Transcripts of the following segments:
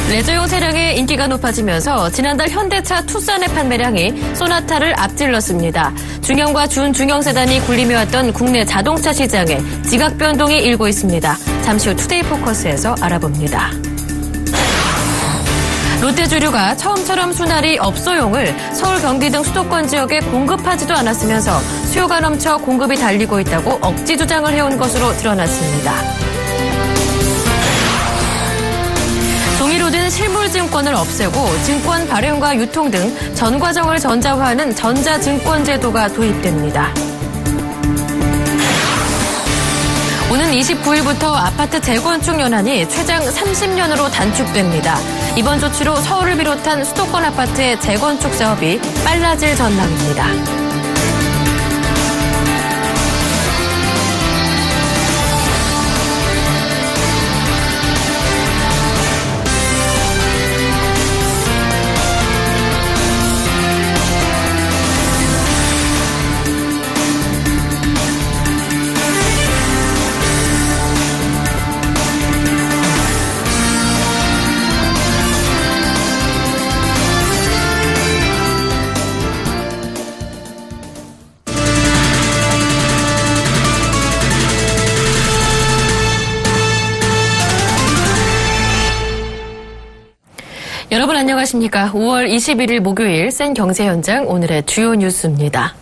레저용 차량의 인기가 높아지면서 지난달 현대차 투싼의 판매량이 소나타를 앞질렀습니다. 중형과 준중형 세단이 굴림해왔던 국내 자동차 시장에 지각 변동이 일고 있습니다. 잠시 후 투데이 포커스에서 알아봅니다. 롯데주류가 처음처럼 순할이 업소용을 서울, 경기 등 수도권 지역에 공급하지도 않았으면서 수요가 넘쳐 공급이 달리고 있다고 억지 주장을 해온 것으로 드러났습니다. 종이로 된 실물증권을 없애고 증권 발행과 유통 등 전 과정을 전자화하는 전자증권제도가 도입됩니다. 오는 29일부터 아파트 재건축 연한이 최장 30년으로 단축됩니다. 이번 조치로 서울을 비롯한 수도권 아파트의 재건축 사업이 빨라질 전망입니다. 여러분 안녕하십니까. 5월 21일 목요일 센 경제 현장 오늘의 주요 뉴스입니다.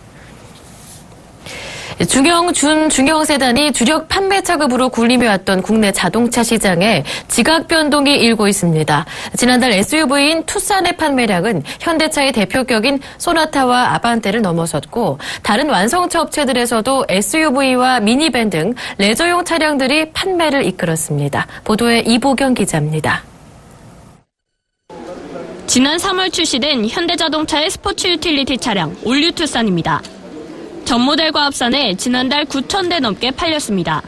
중형, 준중형 세단이 주력 판매 차급으로 굴림해왔던 국내 자동차 시장에 지각 변동이 일고 있습니다. 지난달 SUV인 투싼의 판매량은 현대차의 대표격인 소나타와 아반떼를 넘어섰고 다른 완성차 업체들에서도 SUV와 미니밴 등 레저용 차량들이 판매를 이끌었습니다. 보도에 이보경 기자입니다. 지난 3월 출시된 현대자동차의 스포츠 유틸리티 차량 올류 투싼입니다. 전 모델과 합산해 지난달 9,000대 넘게 팔렸습니다.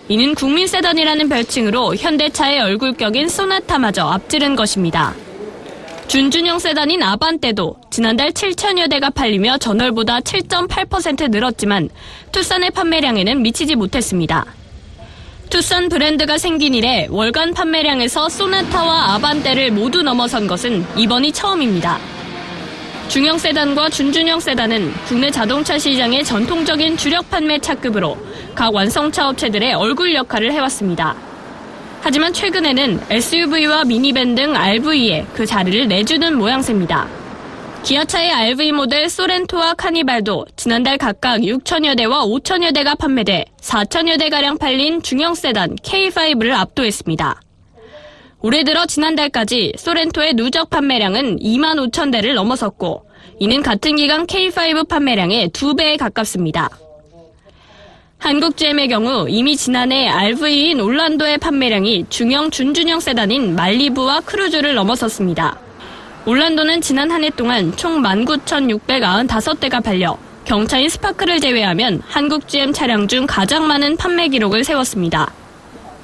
이는 국민 세단이라는 별칭으로 현대차의 얼굴격인 소나타마저 앞지른 것입니다. 준준형 세단인 아반떼도 지난달 7,000여 대가 팔리며 전월보다 7.8% 늘었지만 투싼의 판매량에는 미치지 못했습니다. 투싼 브랜드가 생긴 이래 월간 판매량에서 소나타와 아반떼를 모두 넘어선 것은 이번이 처음입니다. 중형 세단과 준준형 세단은 국내 자동차 시장의 전통적인 주력 판매 차급으로 각 완성차 업체들의 얼굴 역할을 해왔습니다. 하지만 최근에는 SUV와 미니밴 등 RV에 그 자리를 내주는 모양새입니다. 기아차의 RV 모델 소렌토와 카니발도 지난달 각각 6,000여 대와 5,000여 대가 판매돼 4,000여 대가량 팔린 중형 세단 K5를 압도했습니다. 올해 들어 지난달까지 소렌토의 누적 판매량은 25,000대를 넘어섰고 이는 같은 기간 K5 판매량의 2배에 가깝습니다. 한국GM의 경우 이미 지난해 RV인 올란도의 판매량이 중형, 준준형 세단인 말리부와 크루즈를 넘어섰습니다. 올란도는 지난 한 해 동안 총 19,695대가 팔려 경차인 스파크를 제외하면 한국GM 차량 중 가장 많은 판매 기록을 세웠습니다.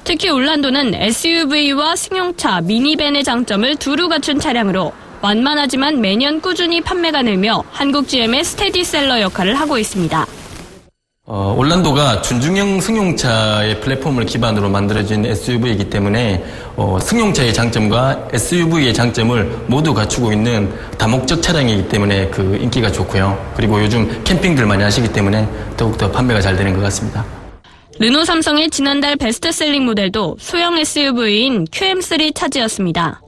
특히 올란도는 SUV와 승용차, 미니밴의 장점을 두루 갖춘 차량으로 완만하지만 매년 꾸준히 판매가 늘며 한국GM의 스테디셀러 역할을 하고 있습니다. 올란도가 준중형 승용차의 플랫폼을 기반으로 만들어진 SUV이기 때문에 승용차의 장점과 SUV의 장점을 모두 갖추고 있는 다목적 차량이기 때문에 그 인기가 좋고요. 그리고 요즘 캠핑들 많이 하시기 때문에 더욱더 판매가 잘 되는 것 같습니다. 르노 삼성의 지난달 베스트셀링 모델도 소형 SUV인 QM3 차지였습니다.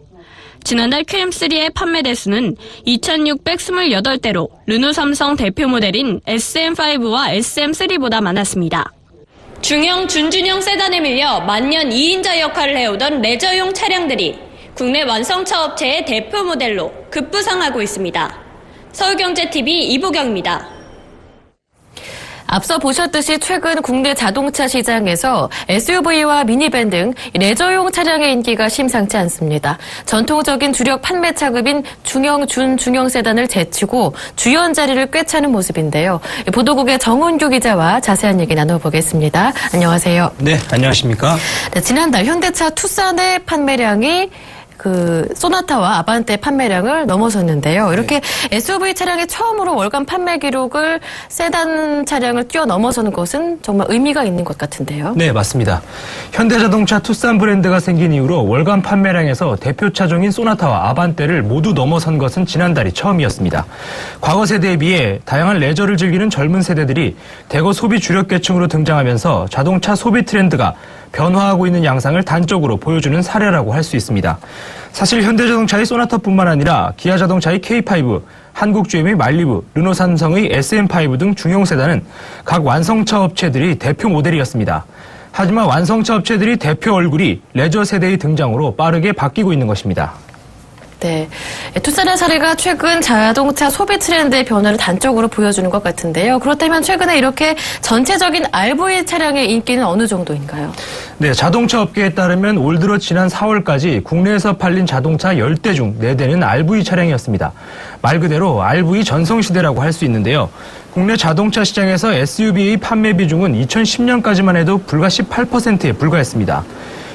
지난달 QM3의 판매 대수는 2,628대로 르노 삼성 대표 모델인 SM5와 SM3보다 많았습니다. 중형, 준준형 세단에 밀려 만년 2인자 역할을 해오던 레저용 차량들이 국내 완성차 업체의 대표 모델로 급부상하고 있습니다. 서울경제TV 이보경입니다. 앞서 보셨듯이 최근 국내 자동차 시장에서 SUV와 미니밴 등 레저용 차량의 인기가 심상치 않습니다. 전통적인 주력 판매 차급인 중형, 준중형 세단을 제치고 주연 자리를 꿰차는 모습인데요. 보도국의 정은규 기자와 자세한 얘기 나눠보겠습니다. 안녕하세요. 네, 안녕하십니까? 네, 지난달 현대차 투싼의 판매량이 소나타와 아반떼 판매량을 넘어섰는데요. 이렇게 SUV 차량이 처음으로 월간 판매 기록을 세단 차량을 뛰어넘어서는 것은 정말 의미가 있는 것 같은데요. 네, 맞습니다. 현대자동차 투싼 브랜드가 생긴 이후로 월간 판매량에서 대표 차종인 소나타와 아반떼를 모두 넘어선 것은 지난달이 처음이었습니다. 과거 세대에 비해 다양한 레저를 즐기는 젊은 세대들이 대거 소비 주력 계층으로 등장하면서 자동차 소비 트렌드가 변화하고 있는 양상을 단적으로 보여주는 사례라고 할 수 있습니다. 사실 현대자동차의 소나타뿐만 아니라 기아자동차의 K5, 한국 GM의 말리부, 르노삼성의 SM5 등 중형 세단은 각 완성차 업체들이 대표 모델이었습니다. 하지만 완성차 업체들이 대표 얼굴이 레저 세대의 등장으로 빠르게 바뀌고 있는 것입니다. 네, 투싼의 사례가 최근 자동차 소비 트렌드의 변화를 단적으로 보여주는 것 같은데요. 그렇다면 최근에 이렇게 전체적인 RV 차량의 인기는 어느 정도인가요? 네, 자동차 업계에 따르면 올 들어 지난 4월까지 국내에서 팔린 자동차 10대 중 4대는 RV 차량이었습니다. 말 그대로 RV 전성시대라고 할 수 있는데요. 국내 자동차 시장에서 SUV의 판매 비중은 2010년까지만 해도 불과 18%에 불과했습니다.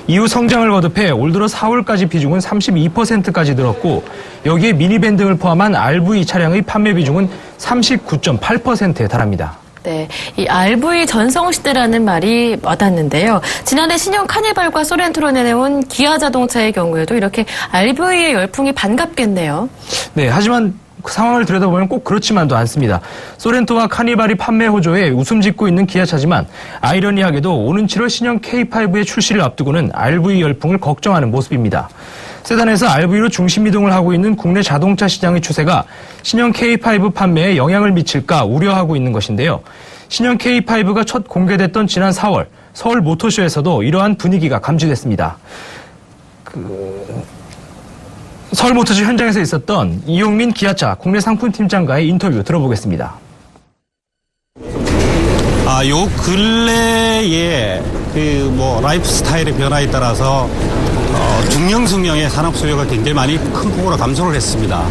이후 성장을 거듭해 올 들어 4월까지 비중은 32%까지 늘었고 여기에 미니밴 등을 포함한 RV 차량의 판매 비중은 39.8%에 달합니다. 네, 이 RV 전성시대라는 말이 와닿는데요. 지난해 신형 카니발과 소렌토로 내놓은 기아 자동차의 경우에도 이렇게 RV의 열풍이 반갑겠네요. 네, 하지만 상황을 들여다보면 꼭 그렇지만도 않습니다. 소렌토와 카니발이 판매 호조에 웃음 짓고 있는 기아차지만 아이러니하게도 오는 7월 신형 K5의 출시를 앞두고는 RV 열풍을 걱정하는 모습입니다. 세단에서 RV로 중심 이동을 하고 있는 국내 자동차 시장의 추세가 신형 K5 판매에 영향을 미칠까 우려하고 있는 것인데요. 신형 K5가 첫 공개됐던 지난 4월 서울 모터쇼에서도 이러한 분위기가 감지됐습니다. 서울 모터쇼 현장에서 있었던 이용민 기아차 국내 상품팀장과의 인터뷰 들어보겠습니다. 요 근래에 라이프 스타일의 변화에 따라서 중형 승용의 산업 수요가 굉장히 많이 큰 폭으로 감소를 했습니다.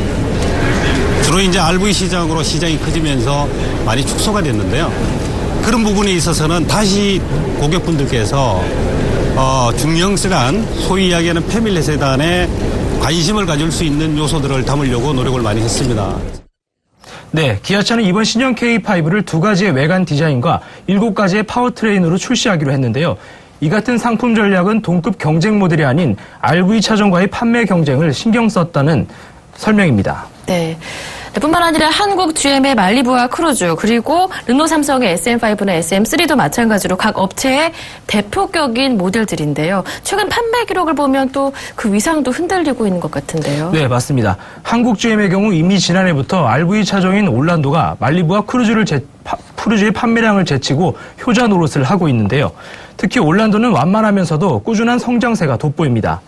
주로 이제 RV 시장으로 시장이 커지면서 많이 축소가 됐는데요. 그런 부분에 있어서는 다시 고객분들께서 중형 세단, 소위 이야기하는 패밀리 세단에 관심을 가질 수 있는 요소들을 담으려고 노력을 많이 했습니다. 네, 기아차는 이번 신형 K5를 2가지의 외관 디자인과 7가지의 파워트레인으로 출시하기로 했는데요. 이 같은 상품 전략은 동급 경쟁 모델이 아닌 RV 차종과의 판매 경쟁을 신경 썼다는 설명입니다. 네. 뿐만 아니라 한국 GM의 말리부와 크루즈 그리고 르노삼성의 SM5나 SM3도 마찬가지로 각 업체의 대표격인 모델들인데요. 최근 판매 기록을 보면 또 그 위상도 흔들리고 있는 것 같은데요. 네, 맞습니다. 한국 GM의 경우 이미 지난해부터 RV 차종인 올란도가 말리부와 크루즈의 판매량을 제치고 효자 노릇을 하고 있는데요. 특히 올란도는 완만하면서도 꾸준한 성장세가 돋보입니다.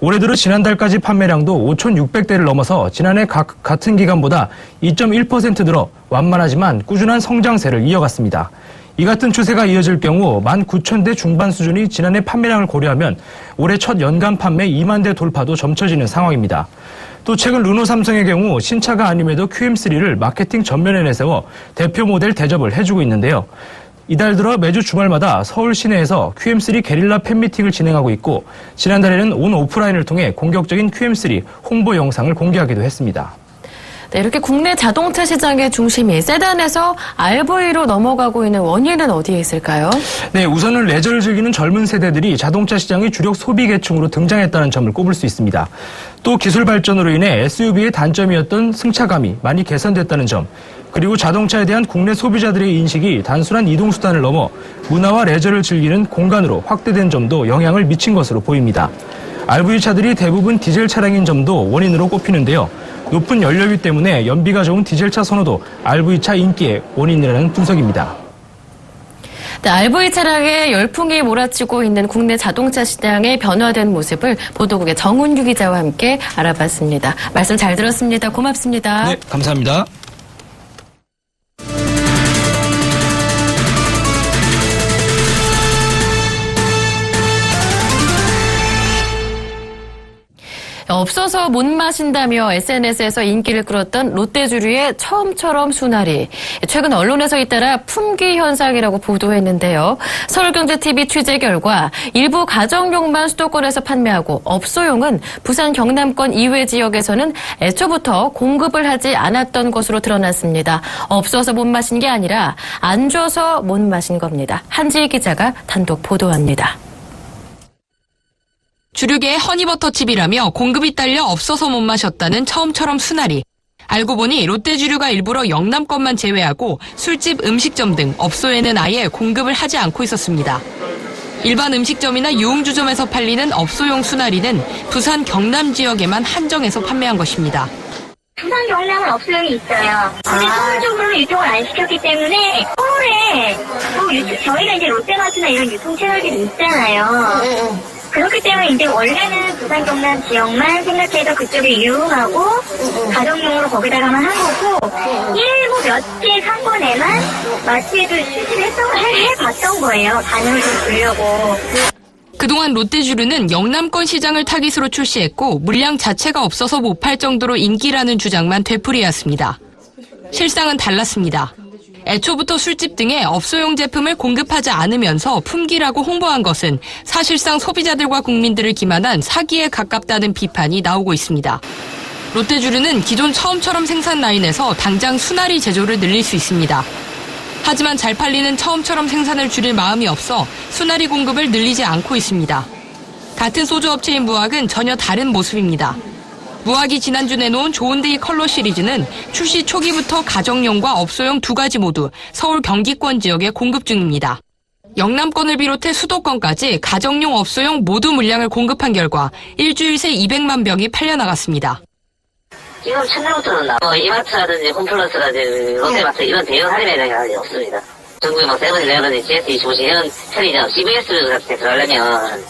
올해 들어 지난달까지 판매량도 5,600대를 넘어서 지난해 같은 기간보다 2.1% 늘어 완만하지만 꾸준한 성장세를 이어갔습니다. 이 같은 추세가 이어질 경우 19,000대 중반 수준이 지난해 판매량을 고려하면 올해 첫 연간 판매 2만 대 돌파도 점쳐지는 상황입니다. 또 최근 르노삼성의 경우 신차가 아님에도 QM3를 마케팅 전면에 내세워 대표 모델 대접을 해주고 있는데요. 이달 들어 매주 주말마다 서울 시내에서 QM3 게릴라 팬미팅을 진행하고 있고 지난달에는 온 오프라인을 통해 공격적인 QM3 홍보 영상을 공개하기도 했습니다. 네, 이렇게 국내 자동차 시장의 중심이 세단에서 RV로 넘어가고 있는 원인은 어디에 있을까요? 네, 우선은 레저를 즐기는 젊은 세대들이 자동차 시장의 주력 소비 계층으로 등장했다는 점을 꼽을 수 있습니다. 또 기술 발전으로 인해 SUV의 단점이었던 승차감이 많이 개선됐다는 점, 그리고 자동차에 대한 국내 소비자들의 인식이 단순한 이동수단을 넘어 문화와 레저를 즐기는 공간으로 확대된 점도 영향을 미친 것으로 보입니다. RV차들이 대부분 디젤 차량인 점도 원인으로 꼽히는데요. 높은 연료비 때문에 연비가 좋은 디젤차 선호도 RV차 인기의 원인이라는 분석입니다. 네, RV 차량에 열풍이 몰아치고 있는 국내 자동차 시장의 변화된 모습을 보도국의 정훈규 기자와 함께 알아봤습니다. 말씀 잘 들었습니다. 고맙습니다. 네, 감사합니다. 없어서 못 마신다며 SNS에서 인기를 끌었던 롯데주류의 처음처럼 수나리. 최근 언론에서 잇따라 품귀 현상이라고 보도했는데요. 서울경제TV 취재 결과 일부 가정용만 수도권에서 판매하고 업소용은 부산 경남권 이외 지역에서는 애초부터 공급을 하지 않았던 것으로 드러났습니다. 없어서 못 마신 게 아니라 안 줘서 못 마신 겁니다. 한지희 기자가 단독 보도합니다. 주류계의 허니버터칩이라며 공급이 딸려 없어서 못 마셨다는 처음처럼 수나리. 알고 보니 롯데주류가 일부러 영남권만 제외하고 술집, 음식점 등 업소에는 아예 공급을 하지 않고 있었습니다. 일반 음식점이나 유흥주점에서 팔리는 업소용 수나리는 부산 경남 지역에만 한정해서 판매한 것입니다. 부산 경남은 업소용이 있어요. 근데 서울적으로는 유통을 안 시켰기 때문에 서울에 저희가 이제 롯데마트나 이런 유통 채널들이 있잖아요. 그렇기 때문에 이제 원래는 부산 경남 지역만 생각해서 그쪽에 유흥하고 가정용으로 거기다가만 한 거고 일부 몇 개 상권에만 마트에도 출시를 해봤던 거예요. 반응을 좀 주려고. 그동안 롯데주류는 영남권 시장을 타깃으로 출시했고 물량 자체가 없어서 못 팔 정도로 인기라는 주장만 되풀이했습니다. 실상은 달랐습니다. 애초부터 술집 등의 업소용 제품을 공급하지 않으면서 품귀라고 홍보한 것은 사실상 소비자들과 국민들을 기만한 사기에 가깝다는 비판이 나오고 있습니다. 롯데주류는 기존 처음처럼 생산 라인에서 당장 수나리 제조를 늘릴 수 있습니다. 하지만 잘 팔리는 처음처럼 생산을 줄일 마음이 없어 수나리 공급을 늘리지 않고 있습니다. 같은 소주업체인 무학은 전혀 다른 모습입니다. 무학이 지난주 내놓은 좋은데이 컬러 시리즈는 출시 초기부터 가정용과 업소용 두 가지 모두 서울 경기권 지역에 공급 중입니다. 영남권을 비롯해 수도권까지 가정용, 업소용 모두 물량을 공급한 결과 일주일 새 200만 병이 팔려나갔습니다. 지금 첫날부터는 이마트라든지 홈플러스라든지 롯데마트 이런 대형 할인 매장이 아직 없습니다. 전국에 세븐일레븐이나 GS25 이런 편의점, CVS 같은 데 들어가려면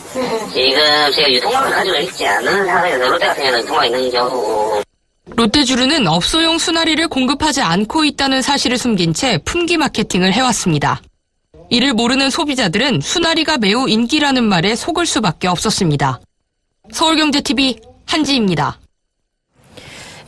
지금 제가 유통망을 가지고 있지 않은 상황에서 롯데 같은 경우는 유통망이 있는 경우고. 롯데주류는 업소용 수나리를 공급하지 않고 있다는 사실을 숨긴 채 품귀 마케팅을 해왔습니다. 이를 모르는 소비자들은 수나리가 매우 인기라는 말에 속을 수밖에 없었습니다. 서울경제TV 한지입니다.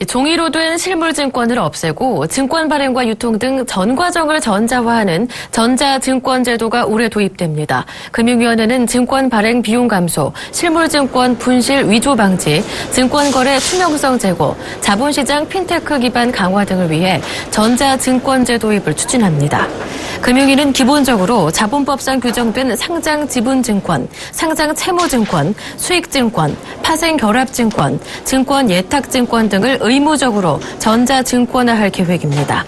종이로 된 실물증권을 없애고 증권 발행과 유통 등 전 과정을 전자화하는 전자증권제도가 올해 도입됩니다. 금융위원회는 증권 발행 비용 감소, 실물증권 분실 위조 방지, 증권거래 투명성 제고, 자본시장 핀테크 기반 강화 등을 위해 전자증권제 도입을 추진합니다. 금융위는 기본적으로 자본법상 규정된 상장 지분증권, 상장 채무증권, 수익증권, 파생결합증권, 증권 예탁증권 등을 의무적으로 전자증권화할 계획입니다.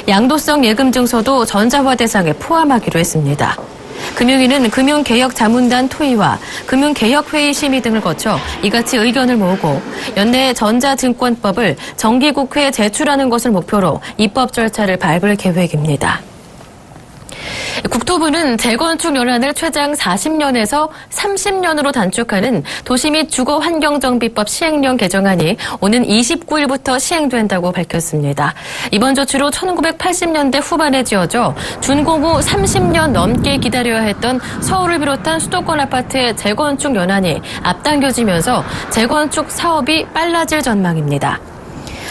양도성 예금증서도 전자화 대상에 포함하기로 했습니다. 금융위는 금융개혁자문단 토의와 금융개혁회의 심의 등을 거쳐 이같이 의견을 모으고 연내 전자증권법을 정기국회에 제출하는 것을 목표로 입법 절차를 밟을 계획입니다. 국토부는 재건축 연한을 최장 40년에서 30년으로 단축하는 도시 및 주거환경정비법 시행령 개정안이 오는 29일부터 시행된다고 밝혔습니다. 이번 조치로 1980년대 후반에 지어져 준공 후 30년 넘게 기다려야 했던 서울을 비롯한 수도권 아파트의 재건축 연한이 앞당겨지면서 재건축 사업이 빨라질 전망입니다.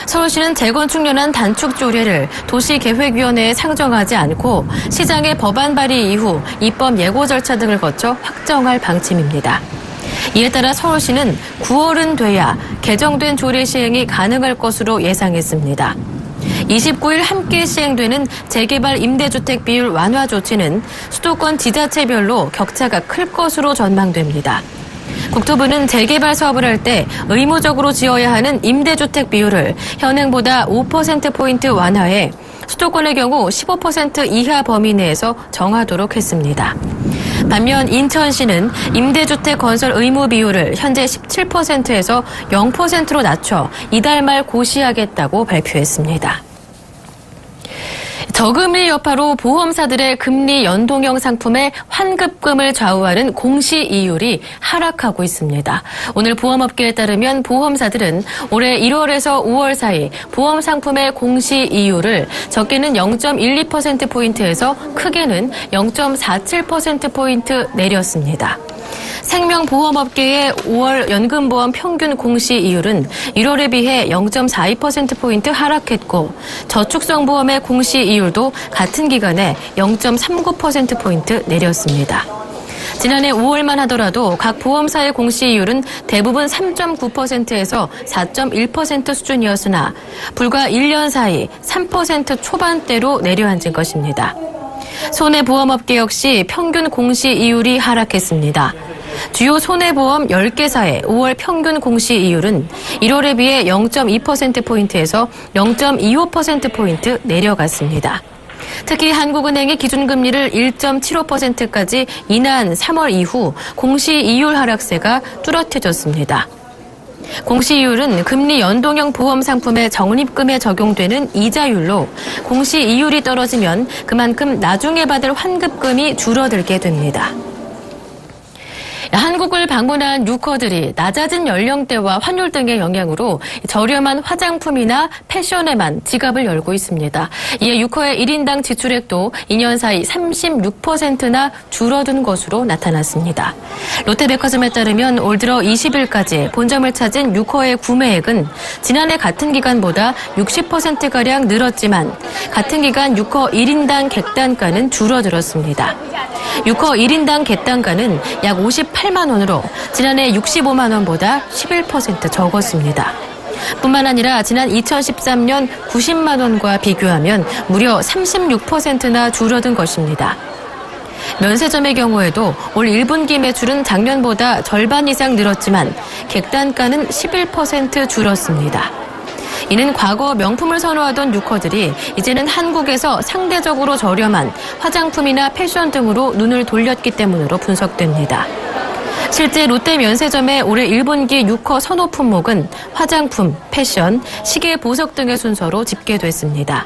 서울시는 재건축연한 단축 조례를 도시계획위원회에 상정하지 않고 시장의 법안 발의 이후 입법 예고 절차 등을 거쳐 확정할 방침입니다. 이에 따라 서울시는 9월은 돼야 개정된 조례 시행이 가능할 것으로 예상했습니다. 29일 함께 시행되는 재개발 임대주택 비율 완화 조치는 수도권 지자체별로 격차가 클 것으로 전망됩니다. 국토부는 재개발 사업을 할 때 의무적으로 지어야 하는 임대주택 비율을 현행보다 5%포인트 완화해 수도권의 경우 15% 이하 범위 내에서 정하도록 했습니다. 반면 인천시는 임대주택 건설 의무 비율을 현재 17%에서 0%로 낮춰 이달 말 고시하겠다고 발표했습니다. 저금리 여파로 보험사들의 금리 연동형 상품의 환급금을 좌우하는 공시 이율이 하락하고 있습니다. 오늘 보험업계에 따르면 보험사들은 올해 1월에서 5월 사이 보험 상품의 공시 이율을 적게는 0.12%포인트에서 크게는 0.47%포인트 내렸습니다. 생명보험업계의 5월 연금보험 평균 공시 이율은 1월에 비해 0.42%포인트 하락했고 저축성보험의 공시 이율도 같은 기간에 0.39%포인트 내렸습니다. 지난해 5월만 하더라도 각 보험사의 공시 이율은 대부분 3.9%에서 4.1% 수준이었으나 불과 1년 사이 3% 초반대로 내려앉은 것입니다. 손해보험업계 역시 평균 공시 이율이 하락했습니다. 주요 손해보험 10개사의 5월 평균 공시 이율은 1월에 비해 0.2%포인트에서 0.25%포인트 내려갔습니다. 특히 한국은행이 기준금리를 1.75%까지 인하한 3월 이후 공시 이율 하락세가 뚜렷해졌습니다. 공시 이율은 금리 연동형 보험 상품의 적립금에 적용되는 이자율로 공시 이율이 떨어지면 그만큼 나중에 받을 환급금이 줄어들게 됩니다. 한국을 방문한 유커들이 낮아진 연령대와 환율 등의 영향으로 저렴한 화장품이나 패션에만 지갑을 열고 있습니다. 이에 유커의 1인당 지출액도 2년 사이 36%나 줄어든 것으로 나타났습니다. 롯데백화점에 따르면 올 들어 20일까지 본점을 찾은 유커의 구매액은 지난해 같은 기간보다 60%가량 늘었지만 같은 기간 유커 1인당 객단가는 줄어들었습니다. 유커 1인당 객단가는 약 58만 원으로 지난해 65만 원보다 11% 적었습니다. 뿐만 아니라 지난 2013년 90만 원과 비교하면 무려 36%나 줄어든 것입니다. 면세점의 경우에도 올 1분기 매출은 작년보다 절반 이상 늘었지만 객단가는 11% 줄었습니다. 이는 과거 명품을 선호하던 유커들이 이제는 한국에서 상대적으로 저렴한 화장품이나 패션 등으로 눈을 돌렸기 때문으로 분석됩니다. 실제 롯데 면세점의 올해 1분기 유커 선호 품목은 화장품, 패션, 시계, 보석 등의 순서로 집계됐습니다.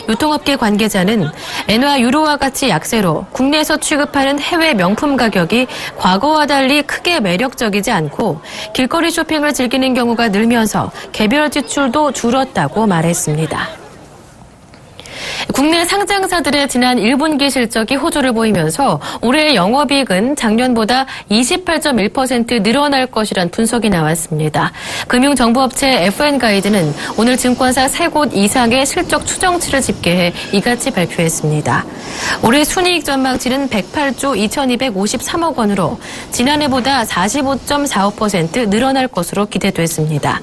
유통업계 관계자는 엔화 유로와 같이 약세로 국내에서 취급하는 해외 명품 가격이 과거와 달리 크게 매력적이지 않고 길거리 쇼핑을 즐기는 경우가 늘면서 개별 지출도 줄었다고 말했습니다. 국내 상장사들의 지난 1분기 실적이 호조를 보이면서 올해의 영업이익은 작년보다 28.1% 늘어날 것이란 분석이 나왔습니다. 금융정보업체 FN가이드는 오늘 증권사 3곳 이상의 실적 추정치를 집계해 이같이 발표했습니다. 올해 순이익 전망치는 108조 2253억 원으로 지난해보다 45.45% 늘어날 것으로 기대됐습니다.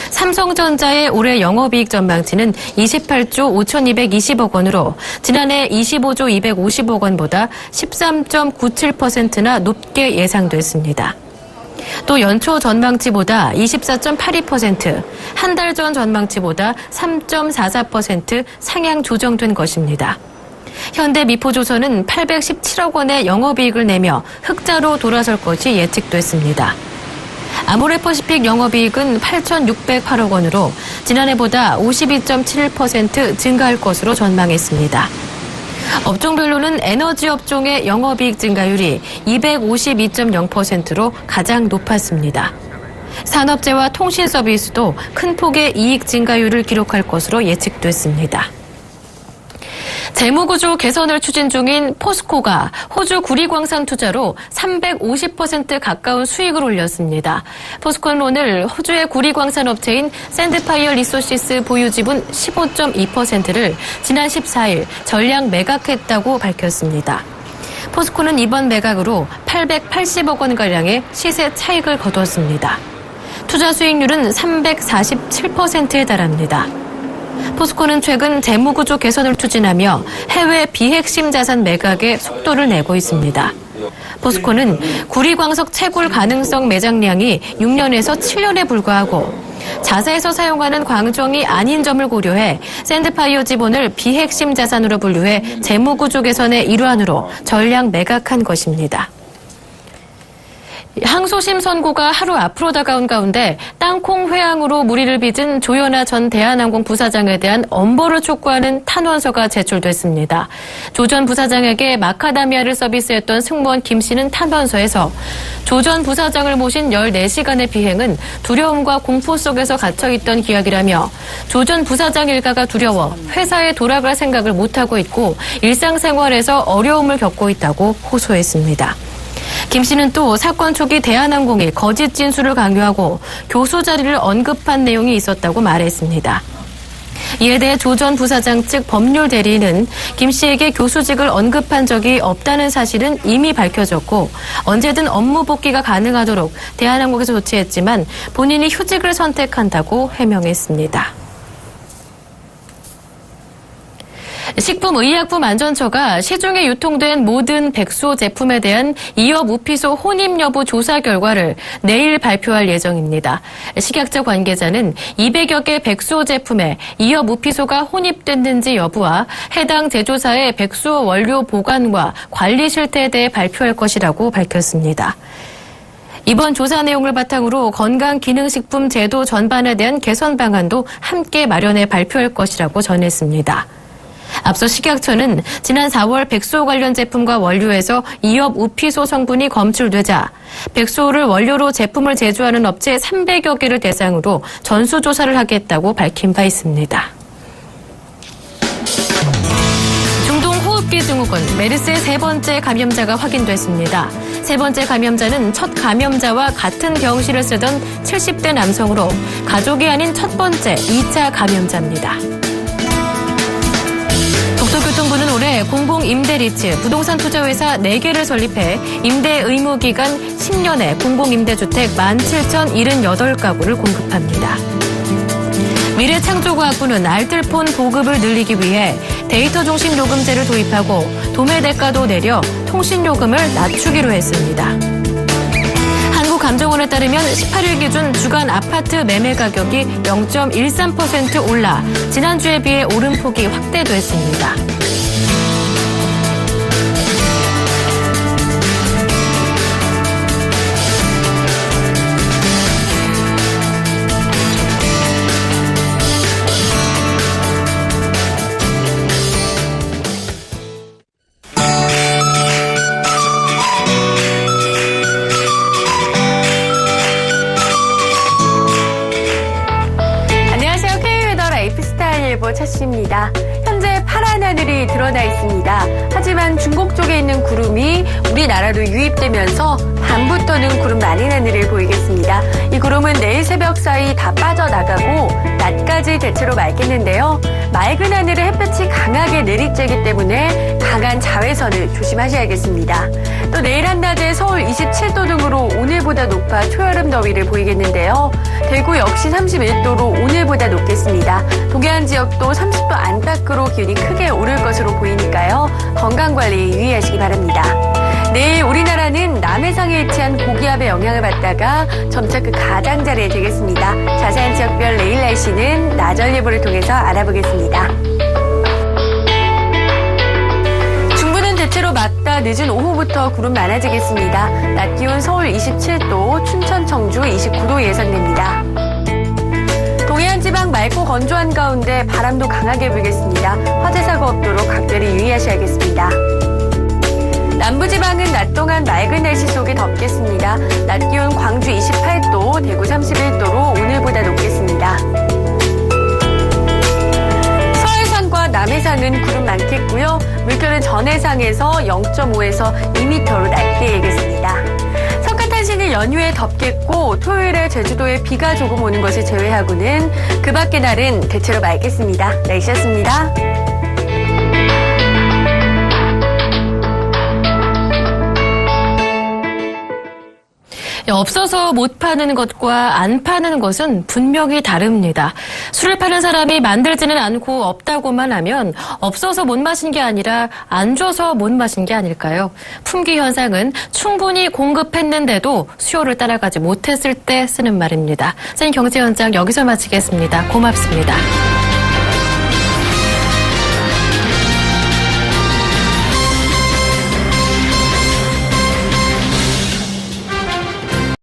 삼성전자의 올해 영업이익 전망치는 28조 5220억 원으로 지난해 25조 250억 원보다 13.97%나 높게 예상됐습니다. 또 연초 전망치보다 24.82%, 한 달 전 전망치보다 3.44% 상향 조정된 것입니다. 현대미포조선은 817억 원의 영업이익을 내며 흑자로 돌아설 것이 예측됐습니다. 아모레퍼시픽 영업이익은 8,608억 원으로 지난해보다 52.71% 증가할 것으로 전망했습니다. 업종별로는 에너지 업종의 영업이익 증가율이 252.0%로 가장 높았습니다. 산업재와 통신서비스도 큰 폭의 이익 증가율을 기록할 것으로 예측됐습니다. 재무구조 개선을 추진 중인 포스코가 호주 구리광산 투자로 350% 가까운 수익을 올렸습니다. 포스코는 오늘 호주의 구리광산 업체인 샌드파이어 리소시스 보유 지분 15.2%를 지난 14일 전량 매각했다고 밝혔습니다. 포스코는 이번 매각으로 880억 원가량의 시세 차익을 거뒀습니다. 투자 수익률은 347%에 달합니다. 포스코는 최근 재무구조 개선을 추진하며 해외 비핵심 자산 매각에 속도를 내고 있습니다. 포스코는 구리광석 채굴 가능성 매장량이 6년에서 7년에 불과하고 자사에서 사용하는 광정이 아닌 점을 고려해 샌드파이어 지분을 비핵심 자산으로 분류해 재무구조 개선의 일환으로 전량 매각한 것입니다. 항소심 선고가 하루 앞으로 다가온 가운데 땅콩 회항으로 무리를 빚은 조현아 전 대한항공 부사장에 대한 엄벌을 촉구하는 탄원서가 제출됐습니다. 조 전 부사장에게 마카다미아를 서비스했던 승무원 김 씨는 탄원서에서 조 전 부사장을 모신 14시간의 비행은 두려움과 공포 속에서 갇혀있던 기약이라며 조 전 부사장 일가가 두려워 회사에 돌아갈 생각을 못하고 있고 일상생활에서 어려움을 겪고 있다고 호소했습니다. 김 씨는 또 사건 초기 대한항공이 거짓 진술을 강요하고 교수 자리를 언급한 내용이 있었다고 말했습니다. 이에 대해 조 전 부사장 측 법률 대리인은 김 씨에게 교수직을 언급한 적이 없다는 사실은 이미 밝혀졌고 언제든 업무 복귀가 가능하도록 대한항공에서 조치했지만 본인이 휴직을 선택한다고 해명했습니다. 식품의약품안전처가 시중에 유통된 모든 백수 제품에 대한 이어무피소 혼입 여부 조사 결과를 내일 발표할 예정입니다. 식약처 관계자는 200여 개 백수 제품에 이어무피소가 혼입됐는지 여부와 해당 제조사의 백수 원료 보관과 관리 실태에 대해 발표할 것이라고 밝혔습니다. 이번 조사 내용을 바탕으로 건강기능식품 제도 전반에 대한 개선 방안도 함께 마련해 발표할 것이라고 전했습니다. 앞서 식약처는 지난 4월 백수호 관련 제품과 원료에서 이업우피소 성분이 검출되자 백수호를 원료로 제품을 제조하는 업체 300여 개를 대상으로 전수조사를 하겠다고 밝힌 바 있습니다. 중동호흡기 증후군 메르스의 세 번째 감염자가 확인됐습니다. 세 번째 감염자는 첫 감염자와 같은 병실을 쓰던 70대 남성으로 가족이 아닌 첫 번째 2차 감염자입니다. 국토교통부는 올해 공공임대리츠 부동산 투자회사 4개를 설립해 임대 의무기간 10년에 공공임대주택 17,078가구를 공급합니다. 미래창조과학부는 알뜰폰 보급을 늘리기 위해 데이터 중심 요금제를 도입하고 도매 대가도 내려 통신요금을 낮추기로 했습니다. 한국감정원에 따르면 18일 기준 주간 아파트 매매 가격이 0.13% 올라 지난주에 비해 오름폭이 확대됐습니다. 차씨입니다. 현재 파란 하늘이 드러나 있습니다. 하지만 중국 쪽에 있는 구름이 우리나라로 유입되면서 밤부터는 구름 많은 하늘을 보이겠습니다. 이 구름은 내일 새벽 사이 다 빠져나가고 낮까지 대체로 맑겠는데요. 맑은 하늘에 햇볕이 강하게 내리쬐기 때문에 강한 자외선을 조심하셔야겠습니다. 또 내일 한낮에 서울 27도 등으로 오늘보다 높아 초여름 더위를 보이겠는데요. 대구 역시 31도로 오늘보다 높겠습니다. 동해안 지역도 30도 안팎으로 기온이 크게 오를 것으로 보이니까요. 건강관리 유의하시기 바랍니다. 내일 우리나라는 남해상에 위치한 고기압의 영향을 받다가 점차 그 가장자리에 되겠습니다. 자세한 지역별 내일 날씨는 나절 예보를 통해서 알아보겠습니다. 중부는 대체로 맑다 늦은 오후부터 구름 많아지겠습니다. 낮 기온 서울 27도, 춘천, 청주 29도 예상됩니다. 동해안 지방 맑고 건조한 가운데 바람도 강하게 불겠습니다. 화재 사고 없도록 각별히 유의하셔야겠습니다. 남부지방은 낮 동안 맑은 날씨 속에 덥겠습니다. 낮 기온 광주 28도, 대구 31도로 오늘보다 높겠습니다. 서해상과 남해상은 구름 많겠고요. 물결은 전해상에서 0.5에서 2m로 낮게 일겠습니다. 석가탄신일 연휴에 덥겠고 토요일에 제주도에 비가 조금 오는 것을 제외하고는 그 밖의 날은 대체로 맑겠습니다. 날씨였습니다. 없어서 못 파는 것과 안 파는 것은 분명히 다릅니다. 술을 파는 사람이 만들지는 않고 없다고만 하면 없어서 못 마신 게 아니라 안 줘서 못 마신 게 아닐까요? 품귀 현상은 충분히 공급했는데도 수요를 따라가지 못했을 때 쓰는 말입니다. 선생님 경제 현장 여기서 마치겠습니다. 고맙습니다.